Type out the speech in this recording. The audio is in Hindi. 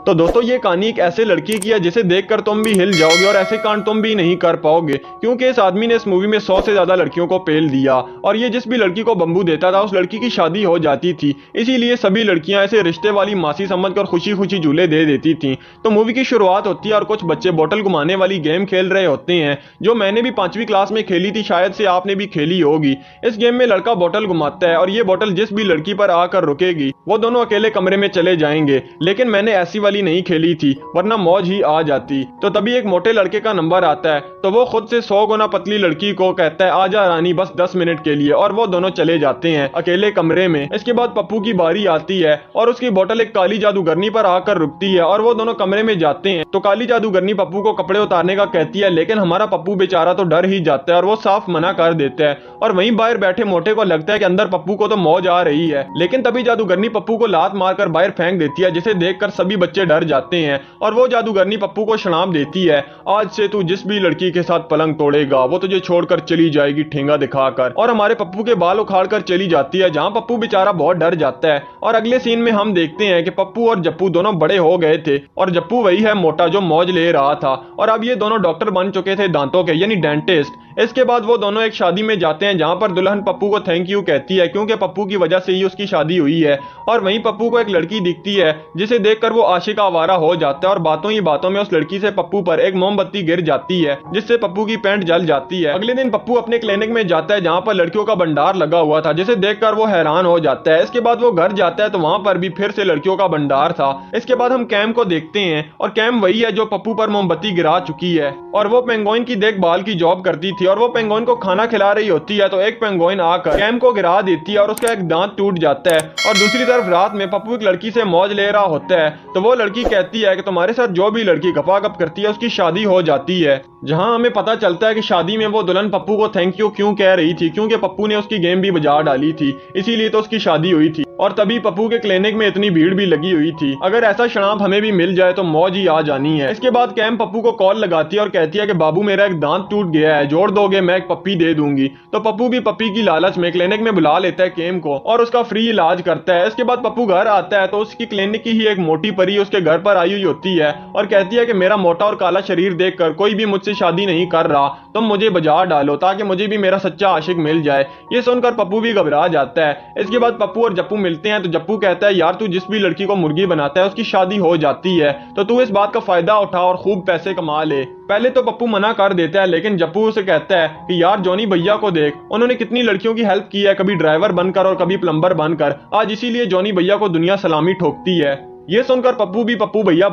तो दोस्तों ये कहानी एक ऐसे लड़की की है जिसे देखकर तुम भी हिल जाओगे और ऐसे कांड तुम भी नहीं कर पाओगे, क्योंकि इस आदमी ने इस मूवी में 100 से ज्यादा लड़कियों को पेल दिया और ये जिस भी लड़की को बम्बू देता था उस लड़की की शादी हो जाती थी। इसीलिए सभी लड़कियां ऐसे रिश्ते वाली मासी समझकर खुशी खुशी झूले दे देती थी। तो मूवी की शुरुआत होती है और कुछ बच्चे बोतल घुमाने वाली गेम खेल रहे होते हैं, जो मैंने भी 5वीं क्लास में खेली थी, शायद से आपने भी खेली होगी। इस गेम में लड़का बोतल घुमाता है और ये बोतल जिस भी लड़की पर आकर रुकेगी वो दोनों अकेले कमरे में चले जाएंगे, लेकिन मैंने ऐसी वाली नहीं खेली थी वरना मौज ही आ जाती। तो तभी एक मोटे लड़के का नंबर आता है तो वो खुद से 100 गुना पतली लड़की को कहता है आजा रानी बस 10 मिनट के लिए, और वो दोनों चले जाते हैं अकेले कमरे में। इसके बाद पप्पू की बारी आती है और उसकी बोतल एक काली जादूगरनी पर आकर रुकती है और वो दोनों कमरे में जाते हैं। तो काली जादूगरनी पप्पू को कपड़े उतारने का कहती है, लेकिन हमारा पप्पू बेचारा तो डर ही जाता है और वो साफ मना कर देता है। और वहीं बाहर बैठे मोटे को लगता है कि अंदर पप्पू को तो मौज आ रही है, लेकिन तभी जादूगरनी पप्पू को लात मारकर बाहर फेंक देती है, जिसे देखकर सभी बच्चे डर जाते हैं। और वो जादूगरनी पप्पू को शराब देती है, आज से तू जिस भी लड़की के साथ पलंग तोड़ेगा वो तुझे छोड़कर चली जाएगी, ठेंगा दिखाकर। और हमारे पप्पू के बाल उखाड़कर चली जाती है, जहां पप्पू बेचारा बहुत डर जाता है। और अगले सीन में हम देखते हैं कि पप्पू और जप्पू दोनों बड़े हो गए थे और जप्पू वही है मोटा जो मौज ले रहा था, और अब ये दोनों डॉक्टर बन चुके थे दांतों के, यानी डेंटिस्ट। इसके बाद वो दोनों एक शादी में जाते हैं जहां पर दुल्हन पप्पू को थैंक यू कहती है, क्योंकि पप्पू की वजह से ही उसकी शादी हुई है। और वहीं पप्पू को एक लड़की दिखती है जिसे देखकर वो आशिक आवारा हो जाता है और बातों ही बातों में उस लड़की से पप्पू पर एक मोमबत्ती गिर जाती है, जिससे पप्पू की पैंट जल जाती है। अगले दिन पप्पू अपने क्लिनिक में जाता है जहां पर लड़कियों का भंडार लगा हुआ था, जिसे देखकर वो हैरान हो जाता है। इसके बाद वो घर जाता है तो वहां पर भी फिर से लड़कियों का भंडार था। इसके बाद हम कैम को देखते हैं और कैम वही है जो पप्पू पर मोमबत्ती गिरा चुकी है और वो पेंगुइन की देखभाल की जॉब करती थी। और वो पेंगुइन को खाना खिला रही होती है तो एक पेंगुइन आकर कैम को गिरा देती है और उसका एक दांत टूट जाता है। और दूसरी तरफ रात में पप्पू एक लड़की से मौज ले रहा होता है तो वो लड़की कहती है कि तुम्हारे साथ जो भी लड़की गपागप करती है उसकी शादी हो जाती है। जहां हमें पता चलता है कि शादी में वो दुल्हन पप्पू को थैंक यू क्यों कह रही थी, क्योंकि पप्पू ने उसकी गेम भी बजा डाली थी, इसीलिए तो उसकी शादी हुई थी। और तभी पप्पू के क्लिनिक में इतनी भीड़ भी लगी हुई थी। अगर ऐसा शराब हमें भी मिल जाए तो मौज ही आ जानी है। इसके बाद कैम पप्पू को कॉल लगाती है और कहती है कि बाबू मेरा एक दांत टूट गया है, जोड़ दोगे, मैं एक पप्पी दे दूंगी। तो पप्पू भी पप्पी की लालच में क्लिनिक में बुला लेता है केम को और उसका फ्री इलाज करता है। इसके बाद पप्पू घर आता है तो उसकी क्लिनिक की ही एक मोटी परी उसके घर पर आई हुई होती है और कहती है कि मेरा मोटा और काला शरीर देखकर कोई भी मुझसे शादी नहीं कर रहा, तुम मुझे बाजार डालो ताकि मुझे भी मेरा सच्चा आशिक मिल जाए। ये सुनकर पप्पू भी घबरा जाता है। इसके बाद पप्पू और जप्पू मिलते हैं तो जप्पू कहता है यार तू जिस भी लड़की को मुर्गी बनाता है उसकी शादी हो जाती है, तो तू इस बात का फायदा उठा और खूब पैसे कमा ले। पहले तो पप्पू मना कर देता है, लेकिन जप्पू उसे कहता है कि यार जॉनी भैया को देख, उन्होंने कितनी लड़कियों की हेल्प की है, कभी ड्राइवर बनकर और कभी प्लम्बर बनकर, आज इसीलिए जॉनी भैया को दुनिया सलामी ठोकती है। ये सुनकर पप्पू भी पप्पू भैया